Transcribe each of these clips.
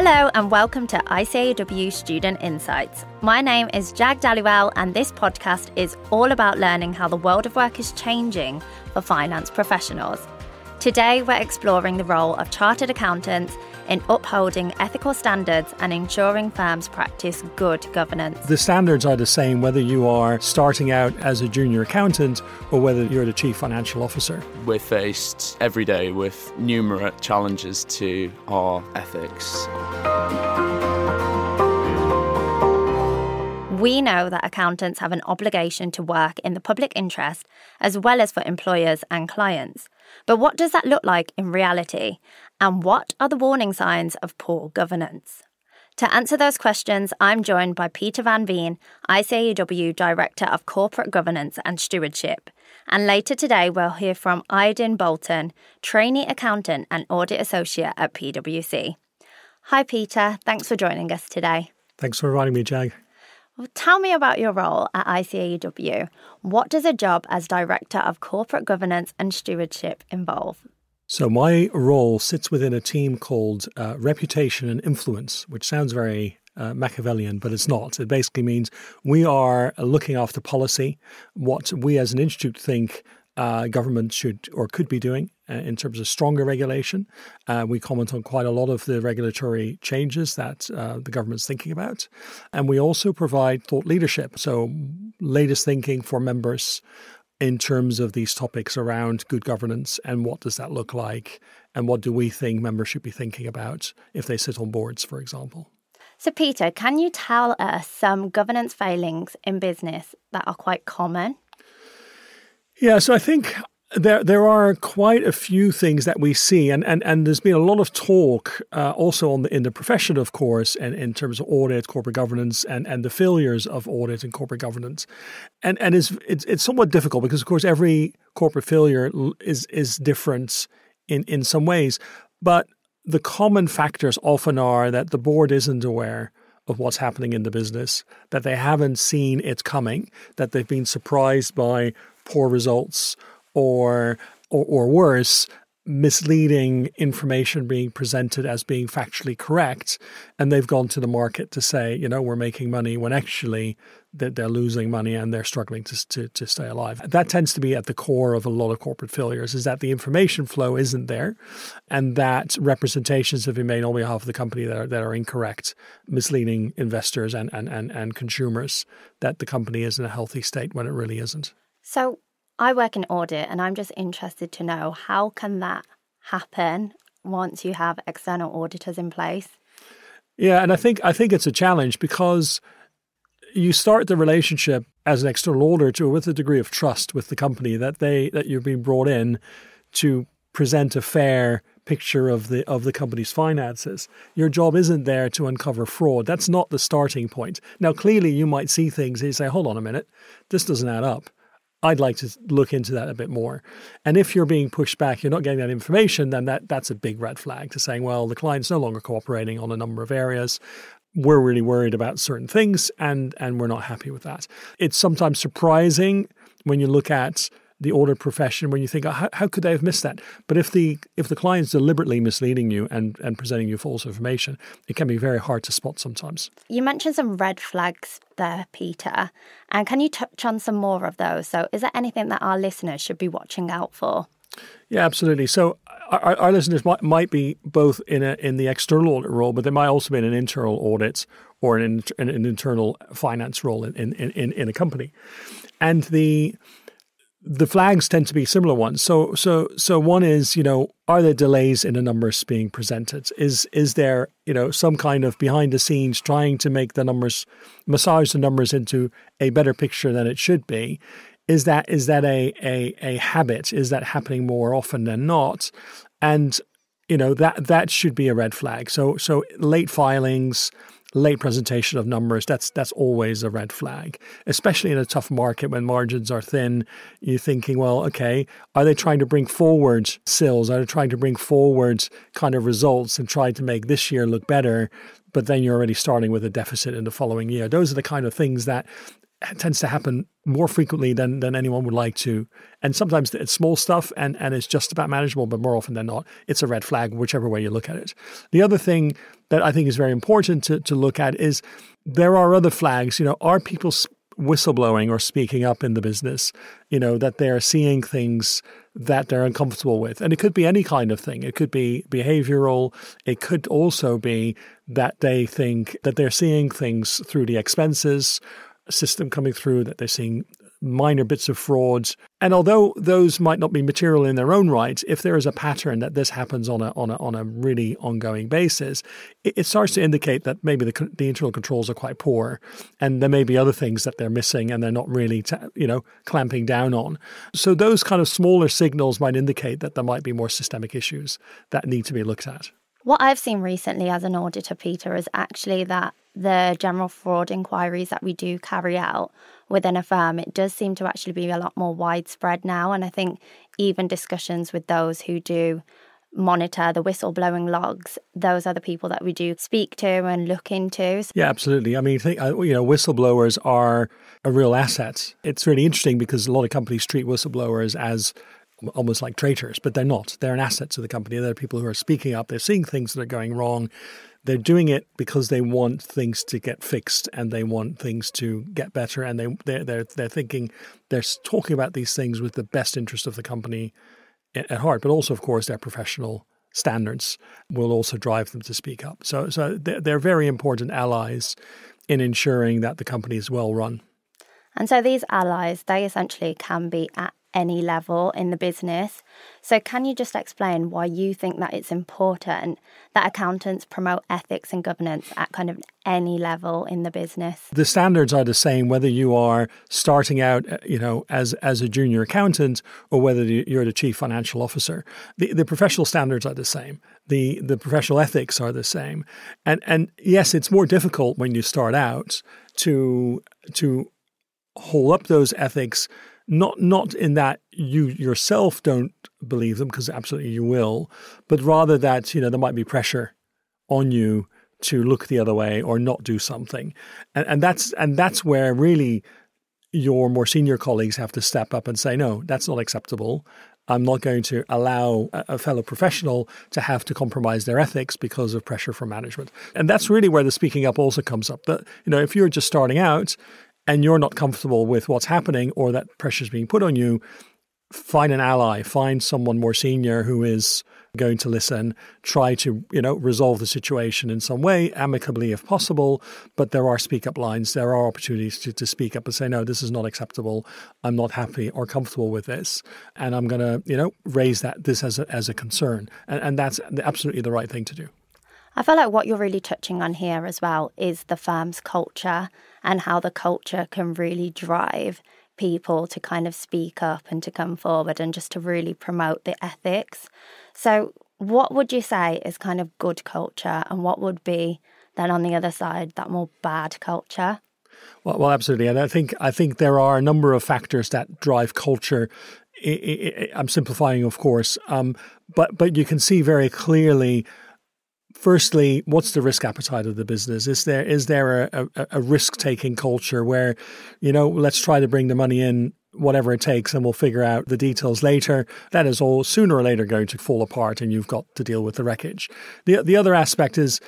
Hello and welcome to ICAEW Student Insights. My name is Jag Dhaliwal and this podcast is all about learning how the world of work is changing for finance professionals. Today we're exploring the role of chartered accountants in upholding ethical standards and ensuring firms practice good governance. The standards are the same whether you are starting out as a junior accountant or whether you're the chief financial officer. We're faced every day with numerous challenges to our ethics. We know that accountants have an obligation to work in the public interest as well as for employers and clients. But what does that look like in reality? And what are the warning signs of poor governance? To answer those questions, I'm joined by Peter Van Veen, ICAEW Director of Corporate Governance and Stewardship. And later today, we'll hear from Aydin Bolton, Trainee Accountant and Audit Associate at PwC. Hi, Peter. Thanks for joining us today. Thanks for inviting me, Jag. Well, tell me about your role at ICAEW. What does a job as Director of Corporate Governance and Stewardship involve? So my role sits within a team called Reputation and Influence, which sounds very Machiavellian, but it's not. It basically means we are looking after policy, what we as an institute think government should or could be doing in terms of stronger regulation. We comment on quite a lot of the regulatory changes that the government's thinking about. And we also provide thought leadership, so latest thinking for members in terms of these topics around good governance and what does that look like and what do we think members should be thinking about if they sit on boards, for example. So, Peter, can you tell us some governance failings in business that are quite common? Yeah, so I think there are quite a few things that we see, and there's been a lot of talk also in the profession, of course, and in terms of audit, corporate governance, and the failures of audit and corporate governance, and it's somewhat difficult because, of course, every corporate failure is different in some ways, but the common factors often are that the board isn't aware of what's happening in the business, that they haven't seen it coming, that they've been surprised by poor results or worse, misleading information being presented as being factually correct, and they've gone to the market to say, we're making money when actually they're losing money and they're struggling to stay alive. That tends to be at the core of a lot of corporate failures, is that the information flow isn't there and that representations have been made on behalf of the company that are incorrect, misleading investors and consumers that the company is in a healthy state when it really isn't. So I work in audit and I'm just interested to know, how can that happen once you have external auditors in place? Yeah, and I think it's a challenge because you start the relationship as an external auditor with a degree of trust with the company that you're being brought in to present a fair picture of the company's finances. Your job isn't there to uncover fraud. That's not the starting point. Now, clearly, you might see things and you say, hold on a minute, this doesn't add up. I'd like to look into that a bit more. And if you're being pushed back, you're not getting that information, then that's a big red flag to saying, well, the client's no longer cooperating on a number of areas. We're really worried about certain things and we're not happy with that. It's sometimes surprising when you look at the audit profession when you think, how could they have missed that? But if the client's deliberately misleading you and presenting you false information, it can be very hard to spot sometimes. You mentioned some red flags there, Peter. And can you touch on some more of those? So is there anything that our listeners should be watching out for? Yeah, absolutely. So our listeners might be both in the external audit role, but they might also be in an internal audit or an internal finance role in a company. And the flags tend to be similar ones. So one is, are there delays in the numbers being presented? Is there, some kind of behind the scenes trying to make the numbers, massage the numbers into a better picture than it should be? Is that a habit? Is that happening more often than not? And, that should be a red flag. So late filings, late presentation of numbers, that's always a red flag, especially in a tough market when margins are thin. You're thinking, well, okay, are they trying to bring forward sales? Are they trying to bring forward kind of results and try to make this year look better? But then you're already starting with a deficit in the following year. Those are the kind of things that tends to happen more frequently than anyone would like to. And sometimes it's small stuff and it's just about manageable, but more often than not, it's a red flag, whichever way you look at it. The other thing that I think is very important to look at is there are other flags. Are people whistleblowing or speaking up in the business, that they're seeing things that they're uncomfortable with? And it could be any kind of thing. It could be behavioral. It could also be that they think that they're seeing things through the expenses system coming through, that they're seeing minor bits of frauds. And although those might not be material in their own right, if there is a pattern that this happens on a really ongoing basis, it starts to indicate that maybe the internal controls are quite poor, and there may be other things that they're missing and they're not really clamping down on. So those kind of smaller signals might indicate that there might be more systemic issues that need to be looked at. What I've seen recently as an auditor, Peter, is actually that the general fraud inquiries that we do carry out within a firm, it does seem to actually be a lot more widespread now. And I think even discussions with those who do monitor the whistleblowing logs, those are the people that we do speak to and look into. Yeah, absolutely. I mean, whistleblowers are a real asset. It's really interesting because a lot of companies treat whistleblowers as almost like traitors, but they're not. They're an asset to the company. They're people who are speaking up. They're seeing things that are going wrong. They're doing it because they want things to get fixed and they want things to get better. And they're thinking, they're talking about these things with the best interest of the company at heart. But also, of course, their professional standards will also drive them to speak up. So they're very important allies in ensuring that the company is well run. And so these allies, they essentially can be at any level in the business. So can you just explain why you think that it's important that accountants promote ethics and governance at kind of any level in the business? The standards are the same whether you are starting out, as a junior accountant or whether you're the chief financial officer. The professional standards are the same. The professional ethics are the same. And yes, it's more difficult when you start out to hold up those ethics. Not in that you yourself don't believe them, because absolutely you will, but rather that, there might be pressure on you to look the other way or not do something. And that's where really your more senior colleagues have to step up and say, no, that's not acceptable. I'm not going to allow a fellow professional to have to compromise their ethics because of pressure from management. And that's really where the speaking up also comes up. That, if you're just starting out and you're not comfortable with what's happening or that pressure is being put on you, find an ally, find someone more senior who is going to listen, try to, resolve the situation in some way, amicably if possible. But there are speak up lines. There are opportunities to speak up and say, no, this is not acceptable. I'm not happy or comfortable with this. And I'm going to, raise this as a concern. And that's absolutely the right thing to do. I feel like what you're really touching on here as well is the firm's culture and how the culture can really drive people to kind of speak up and to come forward and just to really promote the ethics. So what would you say is kind of good culture, and what would be then on the other side, that more bad culture? Well, absolutely. And I think there are a number of factors that drive culture. I'm simplifying, of course, but you can see very clearly, firstly, what's the risk appetite of the business? Is there a risk-taking culture where, let's try to bring the money in, whatever it takes, and we'll figure out the details later? That is all sooner or later going to fall apart, and you've got to deal with the wreckage. The other aspect is,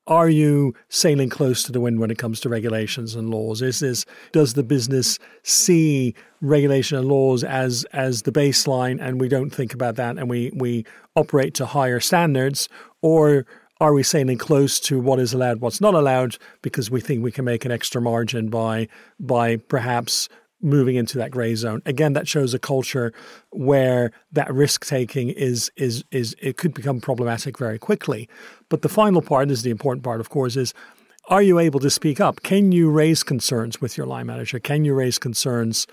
are you sailing close to the wind when it comes to regulations and laws? Does the business see regulation and laws as the baseline, and we don't think about that and we operate to higher standards? Or are we sailing close to what is allowed, what's not allowed, because we think we can make an extra margin by perhaps moving into that gray zone? Again, that shows a culture where that risk taking is it could become problematic very quickly. But the final part is the important part, of course, is, are you able to speak up? Can you raise concerns with your line manager? Can you raise concerns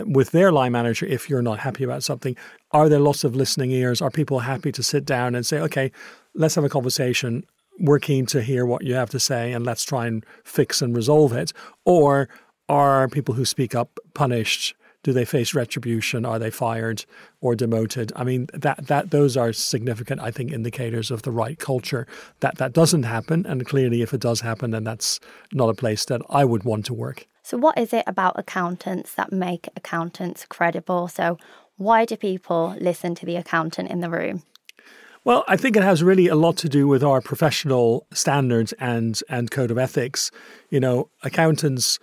with their line manager if you're not happy about something? Are there lots of listening ears? Are people happy to sit down and say, okay, let's have a conversation. We're keen to hear what you have to say and let's try and fix and resolve it? Or are people who speak up punished? Do they face retribution? Are they fired or demoted? I mean, those are significant, I think, indicators of the right culture. That doesn't happen, and clearly if it does happen, then that's not a place that I would want to work. So what is it about accountants that make accountants credible? So why do people listen to the accountant in the room? Well, I think it has really a lot to do with our professional standards and code of ethics. You know, accountants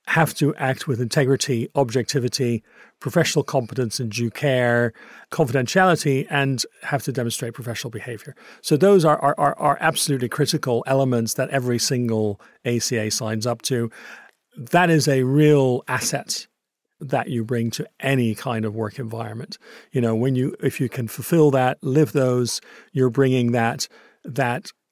have to act with integrity, objectivity, professional competence and due care, confidentiality, and have to demonstrate professional behavior. So those are absolutely critical elements that every single ACA signs up to. That is a real asset that you bring to any kind of work environment. You know, if you can fulfill that, live those, you're bringing that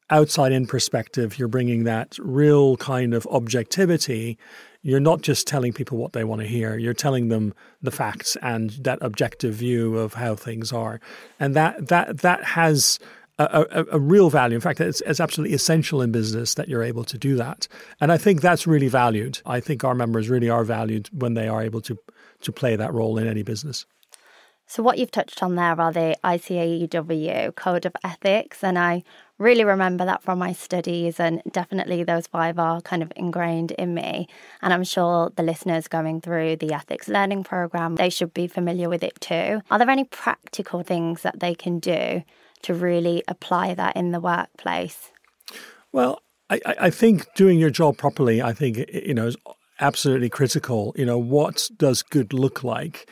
outside-in perspective, you're bringing that real kind of objectivity. You're not just telling people what they want to hear. You're telling them the facts and that objective view of how things are. And that has a real value. In fact, it's absolutely essential in business that you're able to do that. And I think that's really valued. I think our members really are valued when they are able to play that role in any business. So what you've touched on there are the ICAEW Code of Ethics, and I really remember that from my studies, and definitely those 5 are kind of ingrained in me. And I'm sure the listeners going through the ethics learning program, they should be familiar with it too. Are there any practical things that they can do to really apply that in the workplace? Well, I think doing your job properly, I think, is absolutely critical. What does good look like?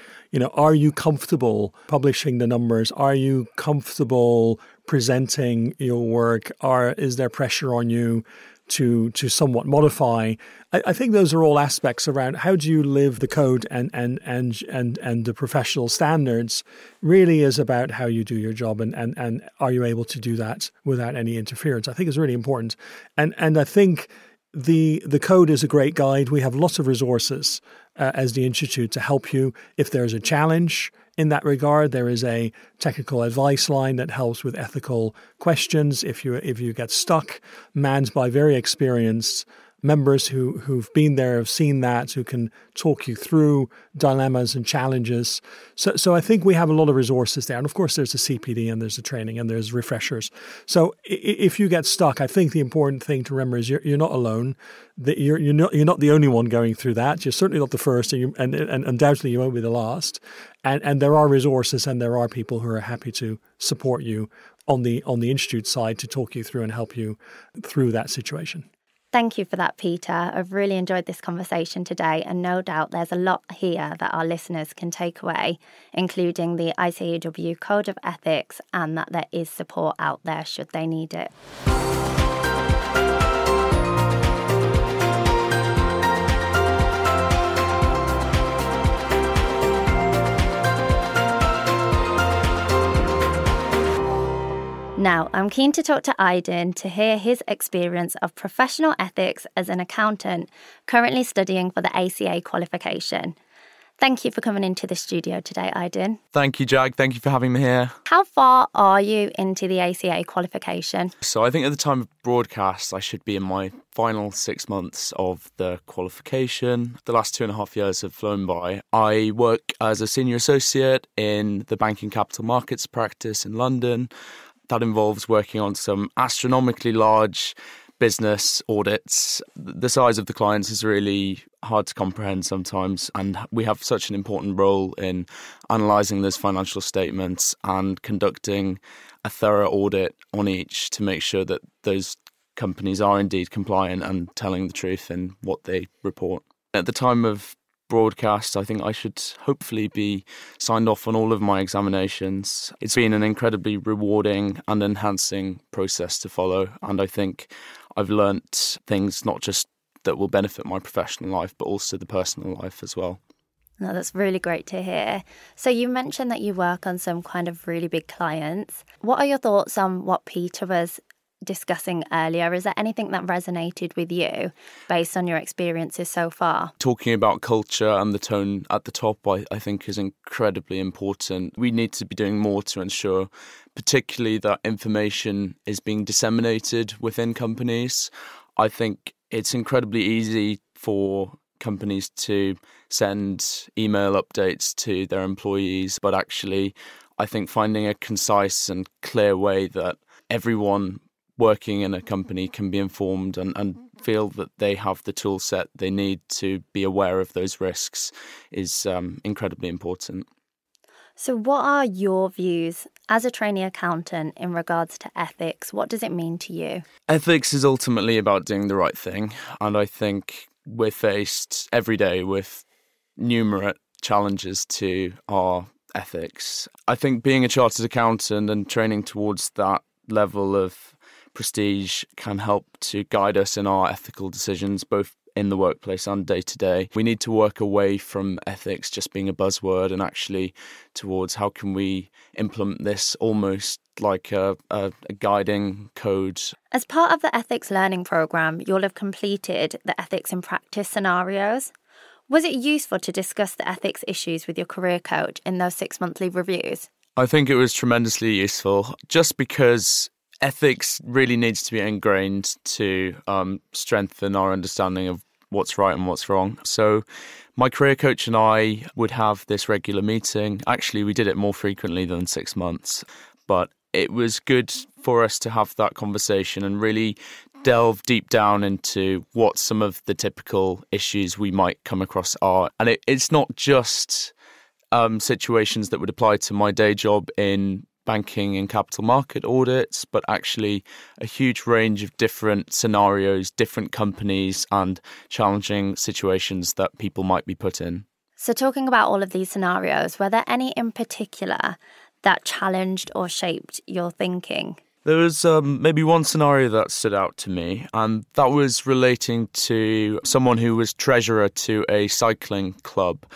Are you comfortable publishing the numbers? Are you comfortable presenting your work? Is there pressure on you to somewhat modify? I think those are all aspects around how do you live the code and the professional standards. Really is about how you do your job and are you able to do that without any interference? I think is really important. And I think the code is a great guide. We have lots of resources as the Institute to help you if there's a challenge. In that regard, there is a technical advice line that helps with ethical questions. If you get stuck, manned by very experienced members who've been there, have seen that, who can talk you through dilemmas and challenges. So I think we have a lot of resources there. And of course, there's the CPD and there's the training and there's refreshers. So if you get stuck, I think the important thing to remember is you're not alone. That you're not the only one going through that. You're certainly not the first, and undoubtedly you won't be the last. And there are resources and there are people who are happy to support you on the Institute side to talk you through and help you through that situation. Thank you for that, Peter. I've really enjoyed this conversation today, and no doubt there's a lot here that our listeners can take away, including the ICAEW Code of Ethics and that there is support out there should they need it. Now, I'm keen to talk to Aydin to hear his experience of professional ethics as an accountant currently studying for the ACA qualification. Thank you for coming into the studio today, Aydin. Thank you, Jag. Thank you for having me here. How far are you into the ACA qualification? So I think at the time of broadcast, I should be in my final 6 months of the qualification. The last 2.5 years have flown by. I work as a senior associate in the banking capital markets practice in London. That involves working on some astronomically large business audits. The size of the clients is really hard to comprehend sometimes, and we have such an important role in analysing those financial statements and conducting a thorough audit on each to make sure that those companies are indeed compliant and telling the truth in what they report. At the time of broadcast, I think I should hopefully be signed off on all of my examinations. It's been an incredibly rewarding and enhancing process to follow, and I think I've learnt things not just that will benefit my professional life, but also the personal life as well. No, that's really great to hear. So you mentioned that you work on some kind of really big clients. What are your thoughts on what Peter was discussing earlier? Is there anything that resonated with you based on your experiences so far? Talking about culture and the tone at the top, I think is incredibly important. We need to be doing more to ensure particularly that information is being disseminated within companies. I think it's incredibly easy for companies to send email updates to their employees, but actually I think finding a concise and clear way that everyone working in a company can be informed and feel that they have the tool set they need to be aware of those risks is incredibly important. So what are your views as a trainee accountant in regards to ethics? What does it mean to you? Ethics is ultimately about doing the right thing. And I think we're faced every day with numerous challenges to our ethics. I think being a chartered accountant and training towards that level of prestige can help to guide us in our ethical decisions, both in the workplace and day to day. We need to work away from ethics just being a buzzword and actually towards how can we implement this almost like a guiding code. As part of the ethics learning programme, you'll have completed the ethics in practice scenarios. Was it useful to discuss the ethics issues with your career coach in those 6-monthly reviews? I think it was tremendously useful just because ethics really needs to be ingrained to strengthen our understanding of what's right and what's wrong. So my career coach and I would have this regular meeting. Actually, we did it more frequently than 6 months, but it was good for us to have that conversation and really delve deep down into what some of the typical issues we might come across are. And it's not just situations that would apply to my day job in banking and capital market audits, but actually a huge range of different scenarios, different companies and challenging situations that people might be put in. So talking about all of these scenarios, were there any in particular that challenged or shaped your thinking? There was maybe one scenario that stood out to me, and that was relating to someone who was treasurer to a cycling club.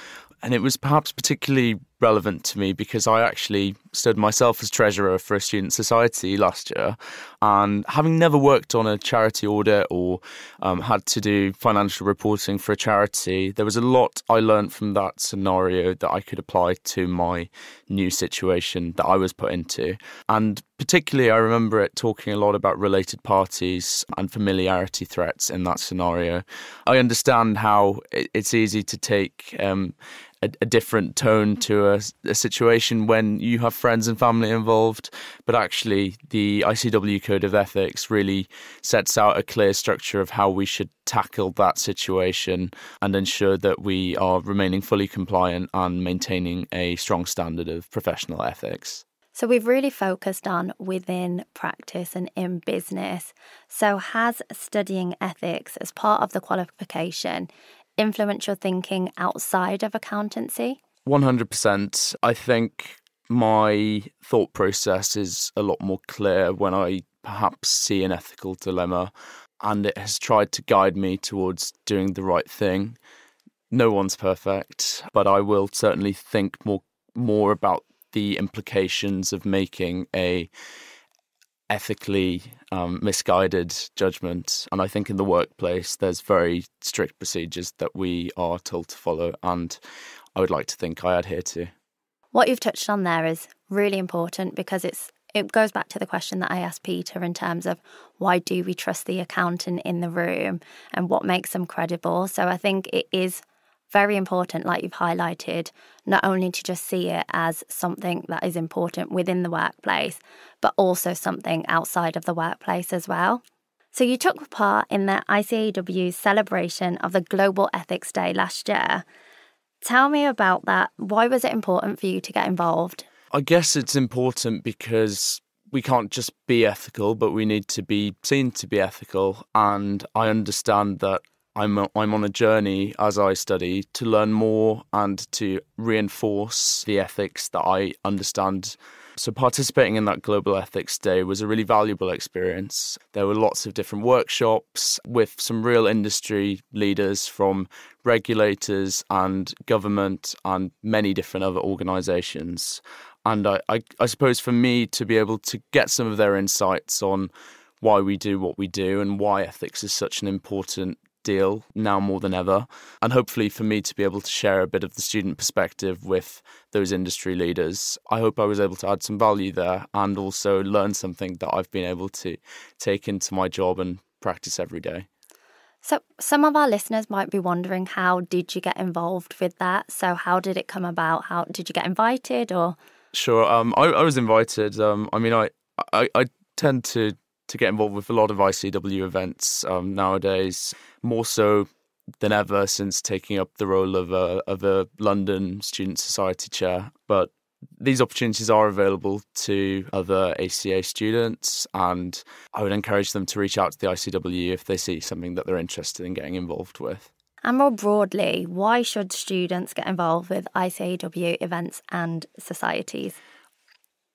And it was perhaps particularly relevant to me because I actually stood myself as treasurer for a student society last year. And having never worked on a charity audit or had to do financial reporting for a charity, there was a lot I learned from that scenario that I could apply to my new situation that I was put into. And particularly, I remember it talking a lot about related parties and familiarity threats in that scenario. I understand how it's easy to take a different tone to a situation when you have friends and family involved, but actually the ICW Code of Ethics really sets out a clear structure of how we should tackle that situation and ensure that we are remaining fully compliant and maintaining a strong standard of professional ethics. So we've really focused on within practice and in business. So has studying ethics as part of the qualification influence your thinking outside of accountancy? 100%. I think my thought process is a lot more clear when I perhaps see an ethical dilemma, and it has tried to guide me towards doing the right thing. No one's perfect, but I will certainly think more about the implications of making a ethically misguided judgment. And I think in the workplace, there's very strict procedures that we are told to follow, and I would like to think I adhere to. What you've touched on there is really important because it goes back to the question that I asked Peter in terms of why do we trust the accountant in the room and what makes them credible. So I think it is very important, like you've highlighted, not only to just see it as something that is important within the workplace, but also something outside of the workplace as well. So you took part in the ICAEW's celebration of the Global Ethics Day last year. Tell me about that. Why was it important for you to get involved? I guess it's important because we can't just be ethical, but we need to be seen to be ethical. And I understand that I'm on a journey as I study to learn more and to reinforce the ethics that I understand. So participating in that Global Ethics Day was a really valuable experience. There were lots of different workshops with some real industry leaders from regulators and government and many different other organisations. And I suppose for me to be able to get some of their insights on why we do what we do and why ethics is such an important deal now more than ever, and hopefully for me to be able to share a bit of the student perspective with those industry leaders. I hope I was able to add some value there and also learn something that I've been able to take into my job and practice every day. So some of our listeners might be wondering, how did you get involved with that? So how did it come about? How did you get invited? Or Sure, I was invited. I tend to to get involved with a lot of ICAEW events nowadays, more so than ever since taking up the role of a London Student Society chair. But these opportunities are available to other ACA students, and I would encourage them to reach out to the ICAEW if they see something that they're interested in getting involved with. And more broadly, why should students get involved with ICAEW events and societies?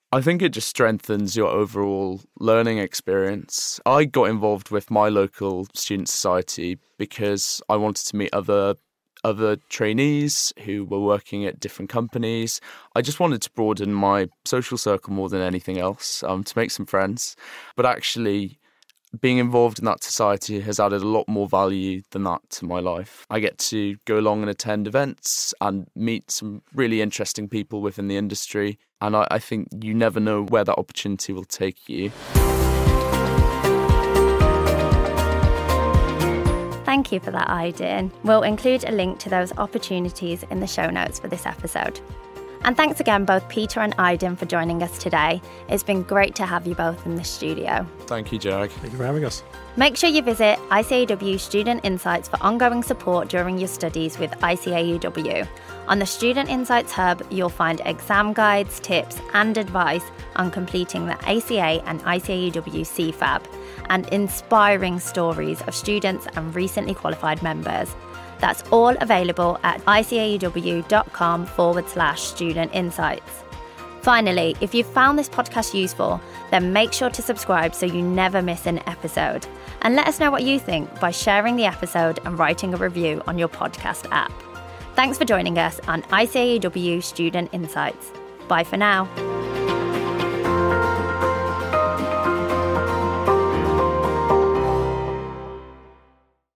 I think it just strengthens your overall learning experience. I got involved with my local student society because I wanted to meet other trainees who were working at different companies. I just wanted to broaden my social circle more than anything else, to make some friends. But actually, being involved in that society has added a lot more value than that to my life. I get to go along and attend events and meet some really interesting people within the industry. And I think you never know where that opportunity will take you. Thank you for that, Aydin. We'll include a link to those opportunities in the show notes for this episode. And thanks again, both Peter and Aydin, for joining us today. It's been great to have you both in the studio. Thank you, Jag. Thank you for having us. Make sure you visit ICAEW Student Insights for ongoing support during your studies with ICAEW. On the Student Insights Hub, you'll find exam guides, tips, and advice on completing the ACA and ICAEW CFAB, and inspiring stories of students and recently qualified members. That's all available at icaew.com/student insights. Finally, if you've found this podcast useful, then make sure to subscribe so you never miss an episode. And let us know what you think by sharing the episode and writing a review on your podcast app. Thanks for joining us on ICAEW Student Insights. Bye for now.